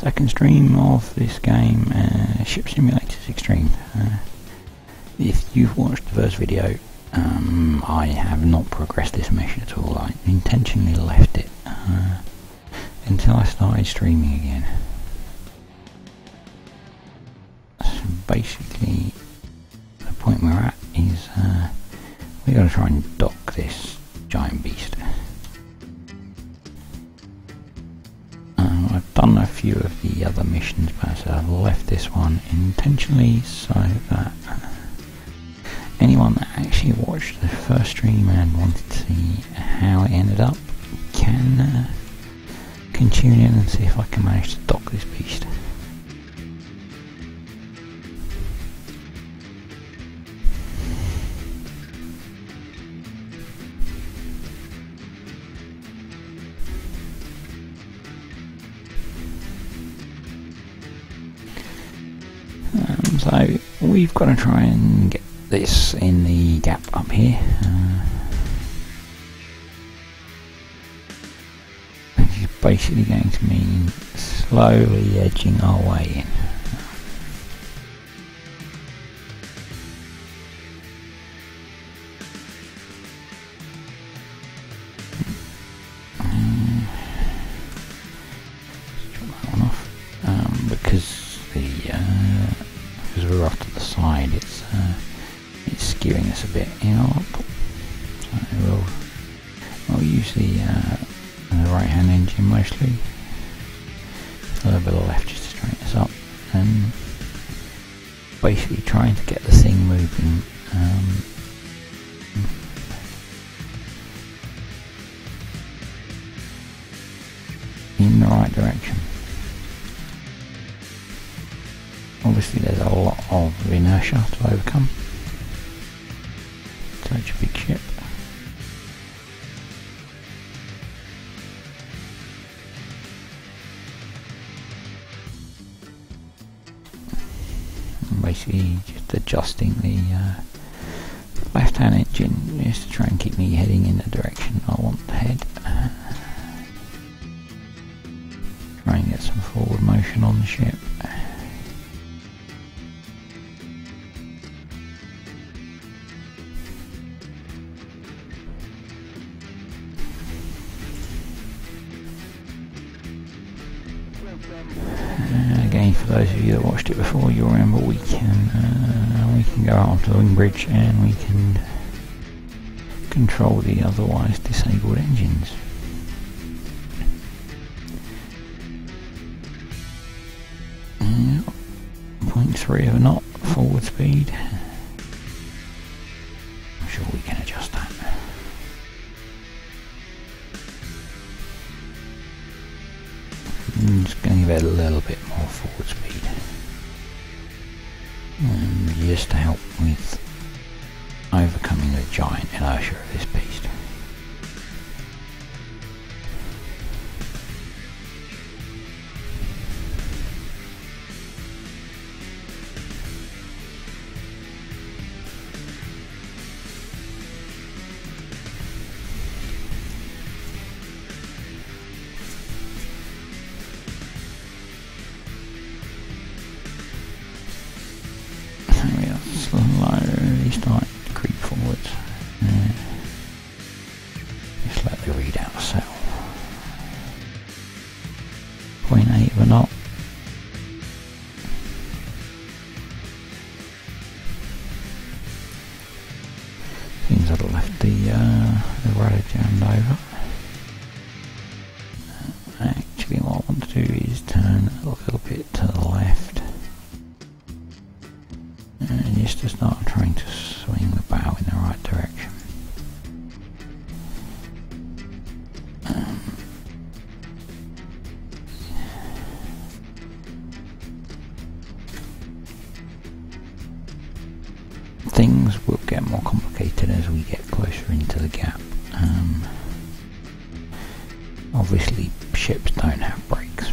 Second stream of this game, Ship Simulators Extreme. If you've watched the first video, I have not progressed this mission at all. I intentionally left it until I started streaming again. So basically, the point we're at is we're going to try and dock this giant beast. I've done a few of the other missions, but I've left this one intentionally so that anyone that actually watched the first stream and wanted to see how it ended up can tune in and see if I can manage to dock this beast. So we've got to try and get this in the gap up here. Which is basically going to mean slowly edging our way in. Drop that one off, because we're off to the side, it's skewing us a bit, you know. So we'll use the right hand engine mostly, a little bit of left just to straighten us up, and basically trying to get the thing moving in the right direction. Obviously there's a lot of inertia to overcome. Such a big ship. And basically just adjusting the left hand engine just to try and keep me heading in the direction I want to head. Try and get some forward motion on the ship. Again, for those of you that watched it before, you'll remember we can go out onto the wing bridge and we can control the otherwise disabled engines. Yeah, 0.3 of a knot forward speed. I'm sure we can adjust that. I'm just going to give it a little bit more forward speed, just to help with overcoming the giant inertia of this beast. Slowly start to creep forwards. Just let the readout settle. 0.8 of a knot. Seems I'd have left the rudder jammed over. Actually, what I want to do is turn a little bit to the left. And just to start trying to swing the bow in the right direction. Things will get more complicated as we get closer into the gap. Obviously, ships don't have brakes.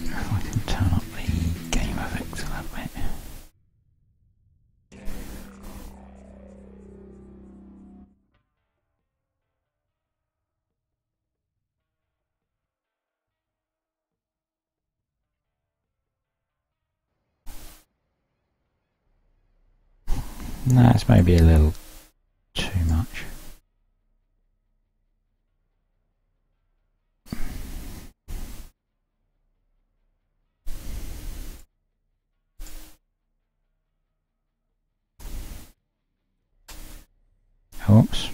If I can turn up the game effects a little bit. That's maybe a little too much. Oops.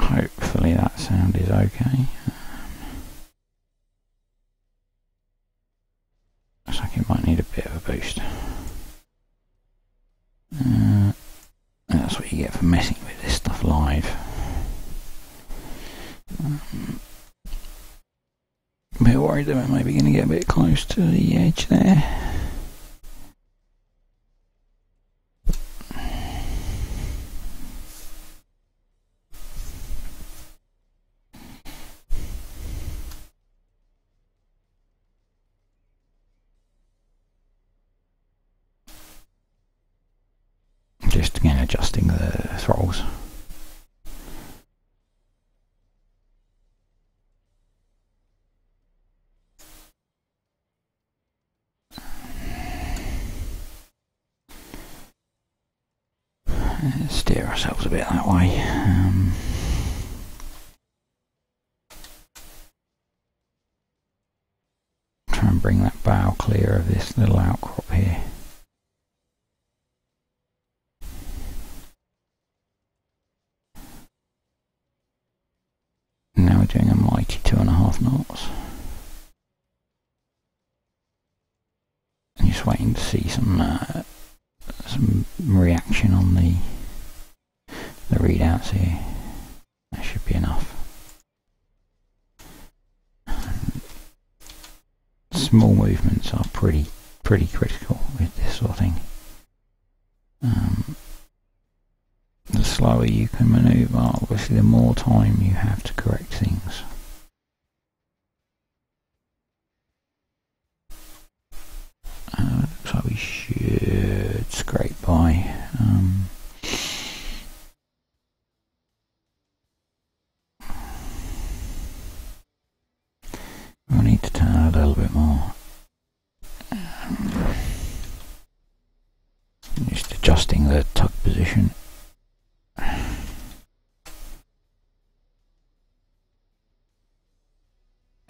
Hopefully that sound is okay. Looks like it might need a bit of a boost. That's what you get for messing with this stuff live. A bit worried that we're maybe going to get a bit close to the edge there. Just again adjusting the throttles. Steer ourselves a bit that way. Try and bring that bow clear of this little outcrop here. Now we're doing a mighty 2.5 knots. And just waiting to see some reaction on the readouts here. That should be enough. Small movements are pretty critical with this sort of thing. The slower you can manoeuvre, obviously the more time you have to correct things. Looks like we should scrape by. We'll need to turn a little bit more. Just adjusting the tug position.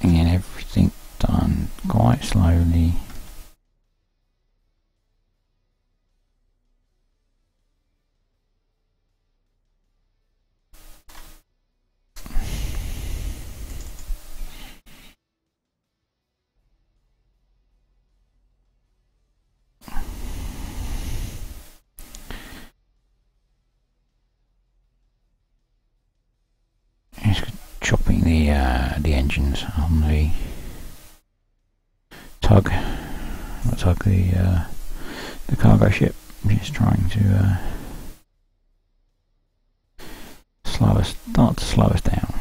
Again, everything done quite slowly. Chopping the engines on the tug, the cargo ship. Just trying to start to slow us down.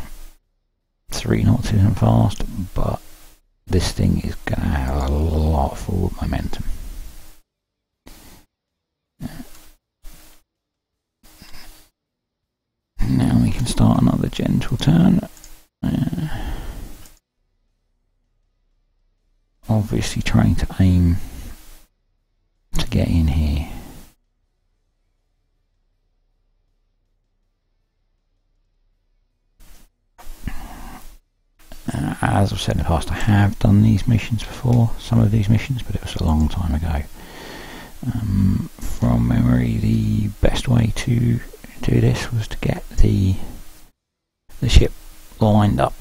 3 knots isn't fast, but this thing is going to have a lot of forward momentum. Now we can start another gentle turn. Obviously trying to aim to get in here. As I've said in the past, I have done these missions before, some of these missions, but it was a long time ago. From memory, the best way to do this was to get the ship lined up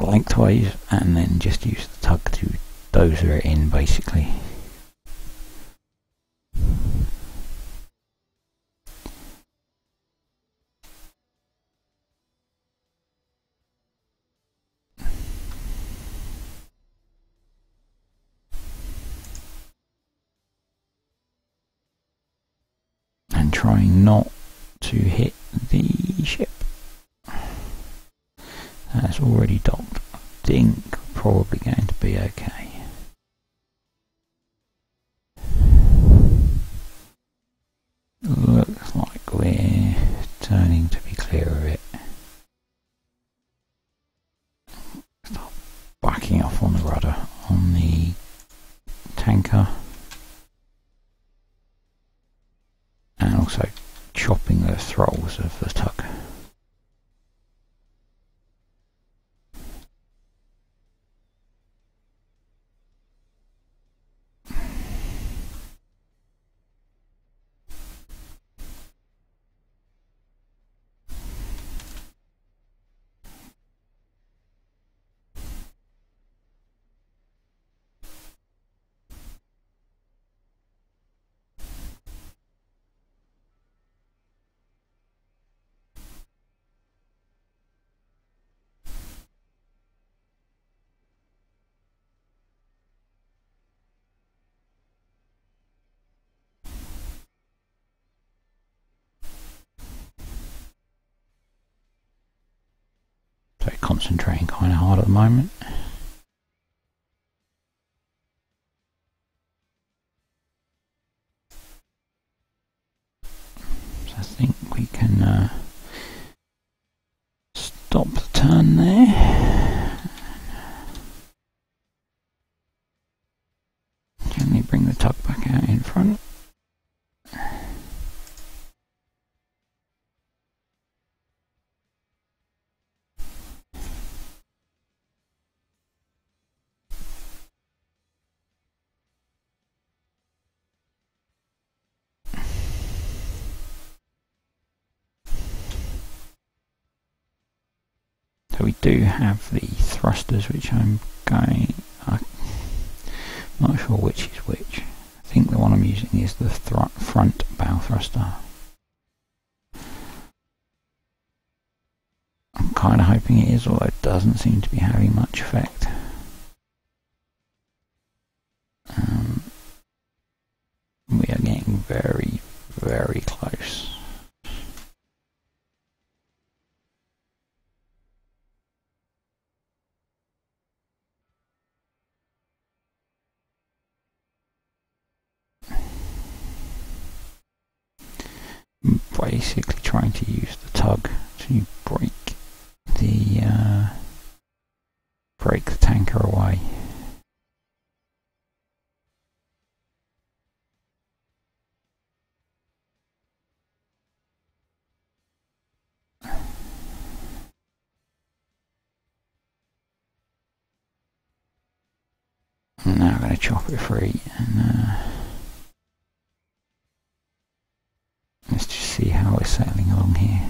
lengthways and then just use the tug to dozer it in, basically. trying not to hit the ship. That's already docked. I think probably going to be okay. Looks like we're turning to be clear of it. Start backing off on the rudder on the tanker, and also chopping the throttles of the tug. So concentrating kind of hard at the moment. So I think we can stop the turn there. Gently bring the tug back out in front. So we do have the thrusters, which I'm not sure which is which. I think the one I'm using is the front bow thruster. I'm kind of hoping it is, although it doesn't seem to be having much effect. We are getting very, very close. Basically trying to use the tug to break the tanker away. And now I'm going to chop it free and let's just see how we're sailing along here.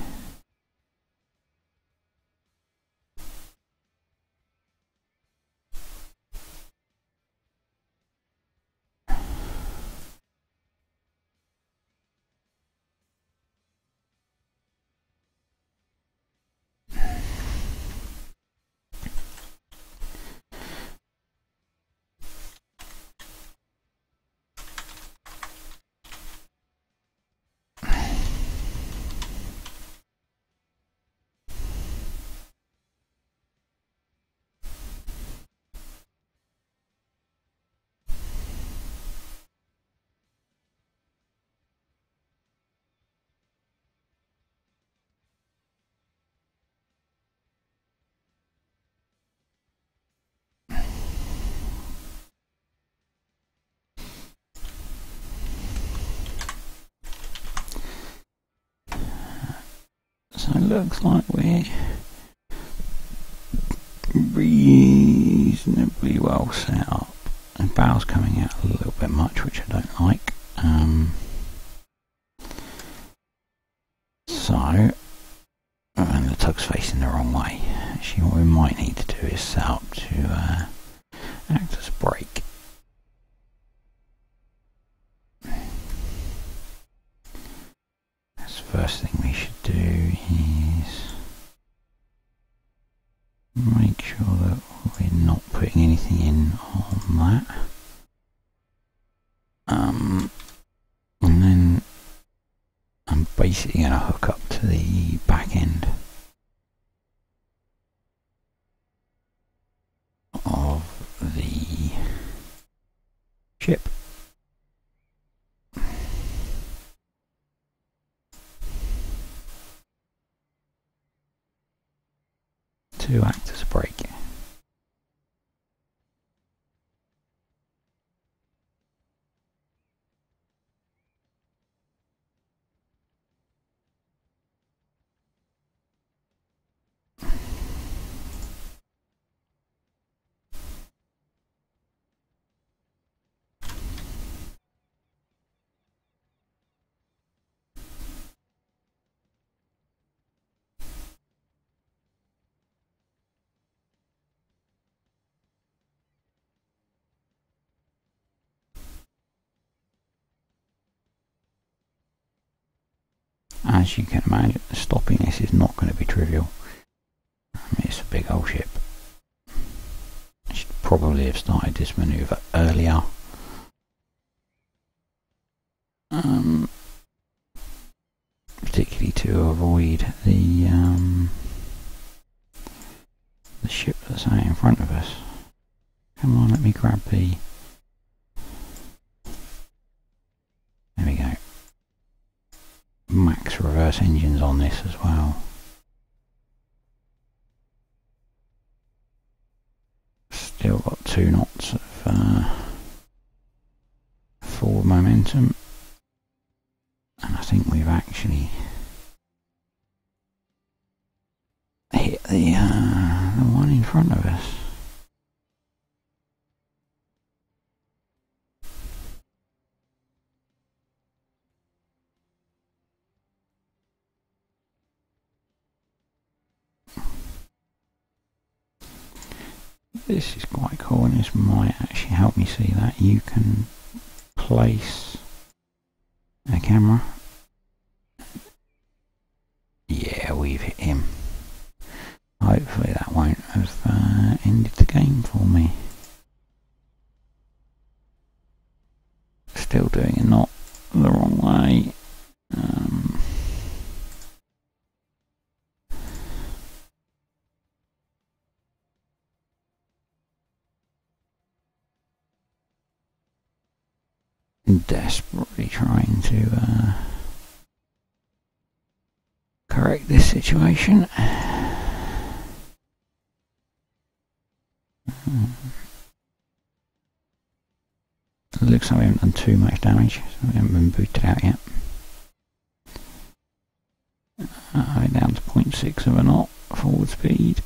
So it looks like we're reasonably well set up. And bow's coming out a little bit much, which I don't like. And the tug's facing the wrong way. Actually, what we might need to do is set up to act as a brake. That's the first thing we should do is make sure that we're not putting anything in on that. And then basically going to hook up to the back end of the ship. To act as a brake. As you can imagine, stopping this is not going to be trivial. I mean, it's a big old ship. I should probably have started this manoeuvre earlier. Particularly to avoid the ship that's out in front of us. Come on, let me grab the... There we go. Max reverse engines on this as well. Still got 2 knots of forward momentum, and I think we've actually hit the one in front of us. This is quite cool, and this might actually help me see that. You can place a camera. Yeah, we've hit him. Hopefully that won't have ended the game for me. Still doing a knot the wrong way. Desperately trying to correct this situation. It looks like we haven't done too much damage, so we haven't been booted out yet. Down to 0.6 of a knot forward speed.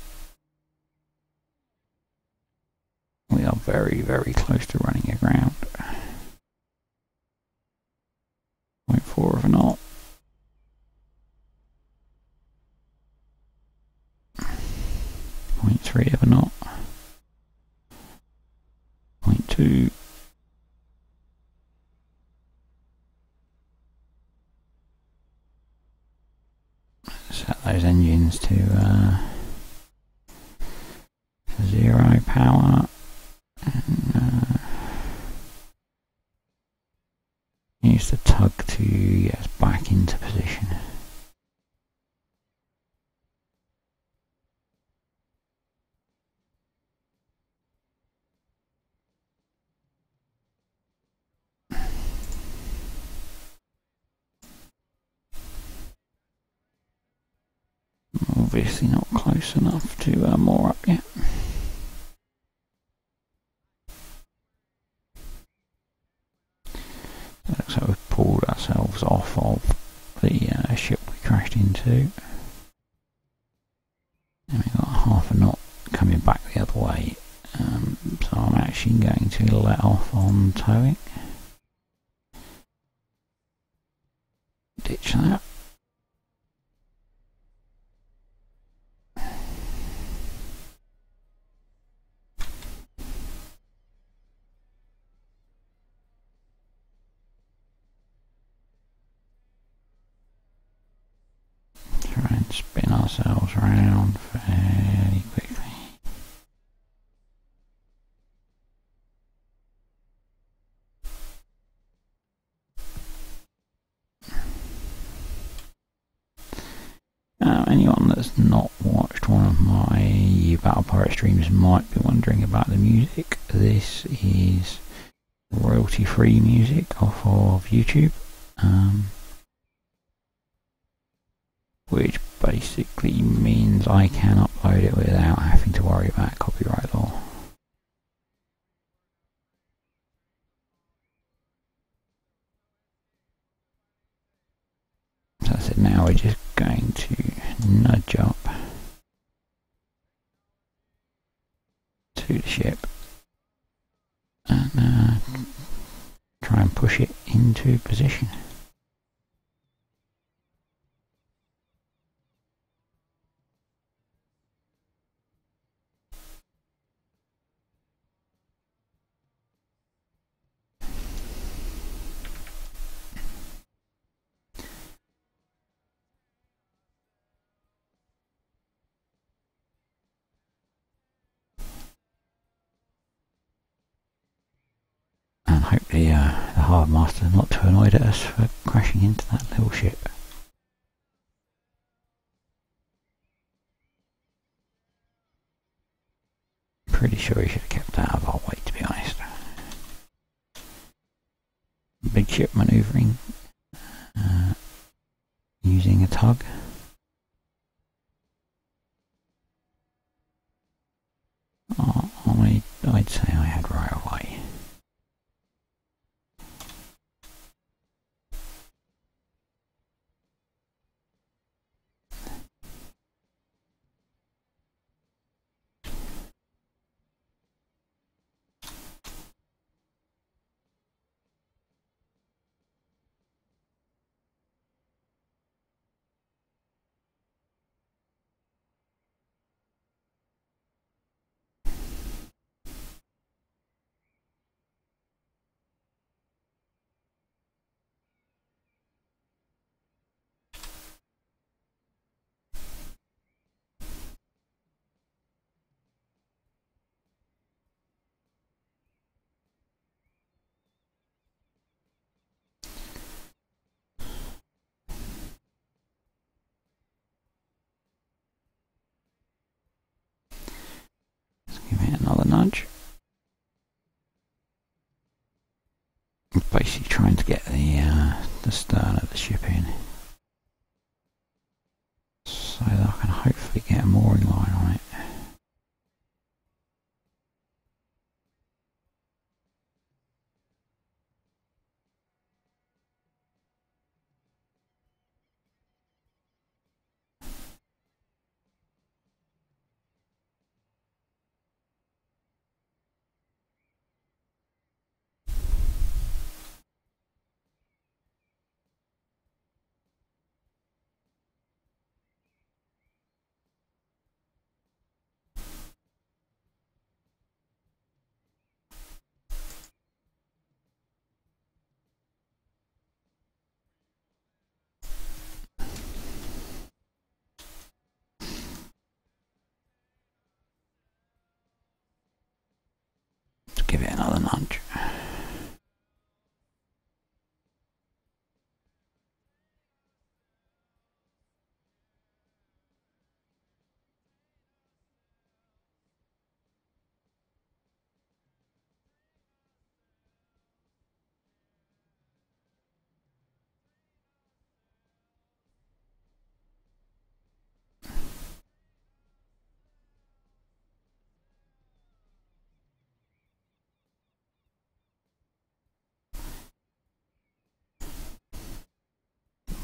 We are very, very close to running aground. 0.4 of a knot. 0.3 of a knot. 0.2. Set those engines to 0 power, and use the tug to get us back into position. Obviously not close enough to moor up yet. Looks like we've pulled ourselves off of the ship we crashed into. And we've got half a knot coming back the other way. So I'm actually going to let off on towing. Ditch that. Try and spin ourselves around fairly quickly. has not watched one of my Battle Pirate streams might be wondering about the music. This is royalty-free music off of YouTube, which basically means I can upload it without having to worry about copyright law. So I said now we're just going to nudge up to the ship and try and push it into position. And hopefully the Harbour Master not too annoyed at us for crashing into that little ship. Pretty sure he should have kept out of our way, to be honest. Big ship manoeuvring using a tug. I'd say I had right away. Give it another nudge. I'm basically trying to get the stern of the ship in, so that I can hopefully get a mooring line on it. Give it another nudge.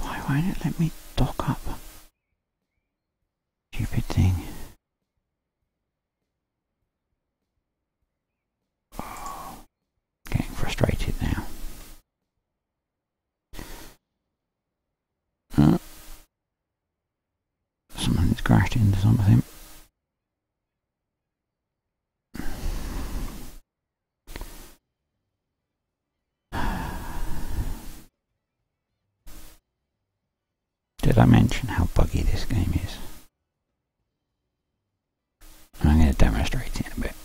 Why won't it let me dock up? Stupid thing. Getting frustrated now. Someone's crashed into something. Did I mention how buggy this game is? I'm going to demonstrate it in a bit.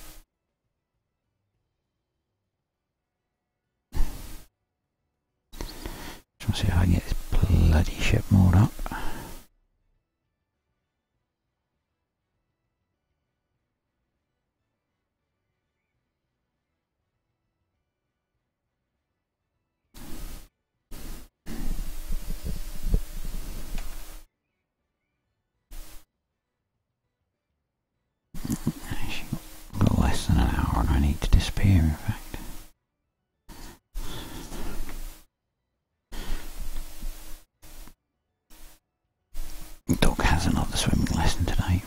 Just want to see if I can get this bloody ship moored up. swimming lesson today.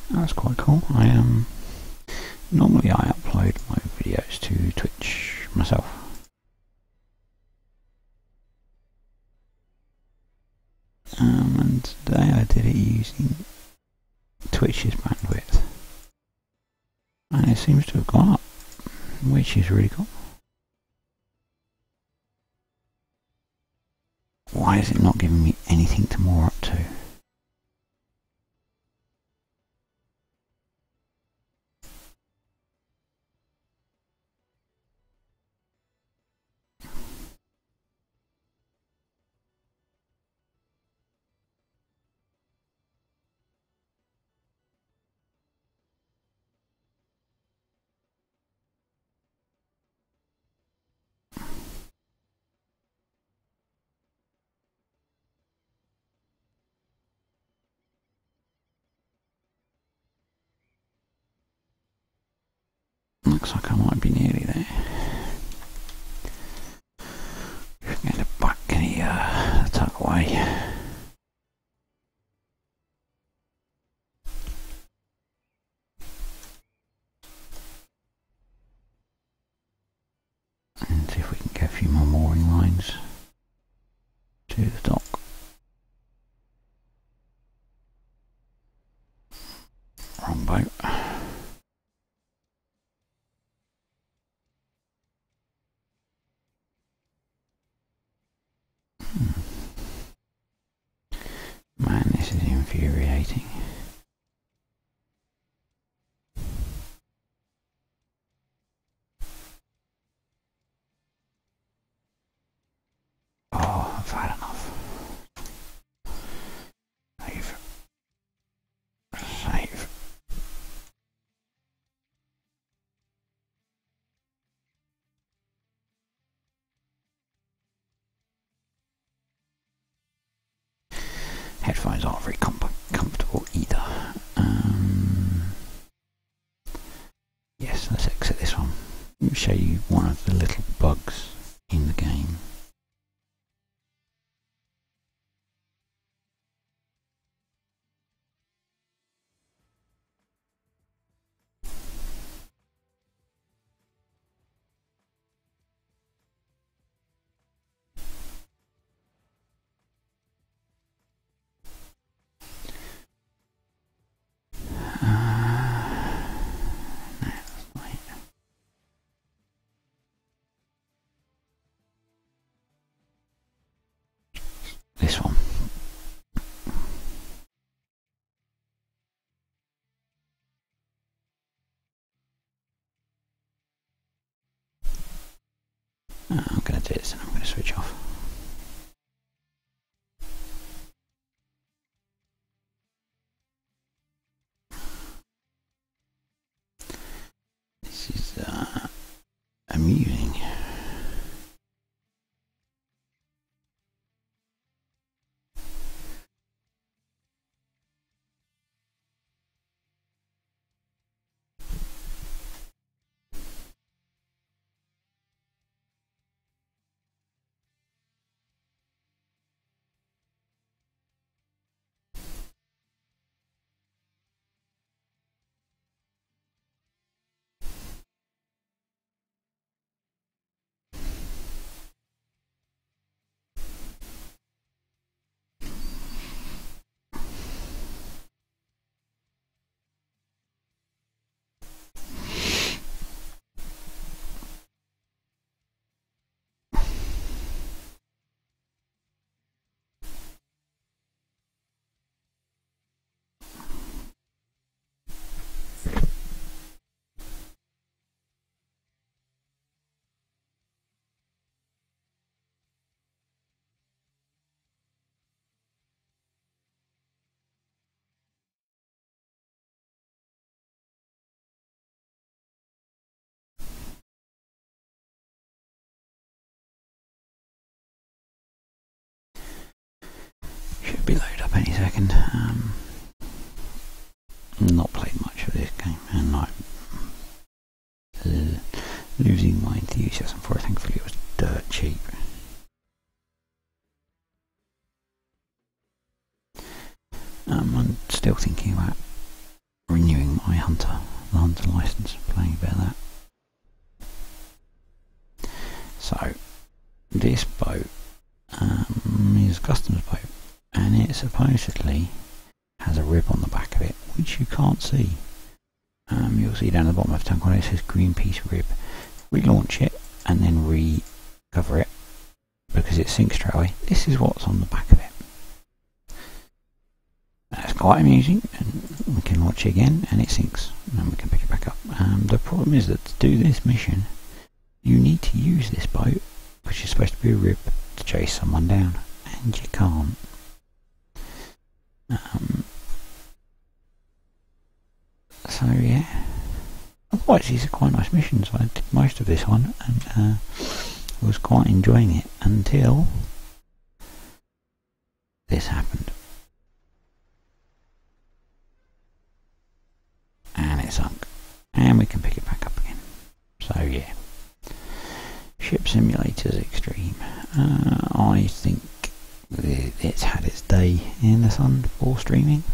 That's quite cool. Normally I upload my videos to Twitch myself. And today I did it using Twitch's bandwidth. And it seems to have gone up, which is really cool. Why is it not giving me anything to moor up to? Looks like I might be nearly there. Just going to back the tuck away. And see if we can get a few more mooring lines to the dock. Wrong boat. Man, this is infuriating. Oh, I've had enough. Save. Save. Headphones aren't very comfortable either. Yes, let's exit this one. Let me show you one of the little bugs in the game. This one. I'm going to do this and I'm going to switch off. This is amusing. be loaded up any second. Not played much of this game, and like losing my enthusiasm for it. Thankfully, it was dirt cheap. I'm still thinking about renewing my the Hunter license, playing a bit of that. So, this boat is a customs boat, and it supposedly has a rib on the back of it, which you can't see. You'll see down at the bottom of the tank when it says Greenpeace rib. Relaunch it and then recover it because it sinks straight away. This is what's on the back of it. That's quite amusing, and we can launch it again and it sinks and we can pick it back up. The problem is that to do this mission you need to use this boat, which is supposed to be a rib, to chase someone down, and you can't. So yeah, otherwise these are quite nice missions. I did most of this one and was quite enjoying it until this happened, and it sunk, and we can pick it back up again. So yeah, Ship Simulators Extreme. I think it's had its day in the sun for streaming.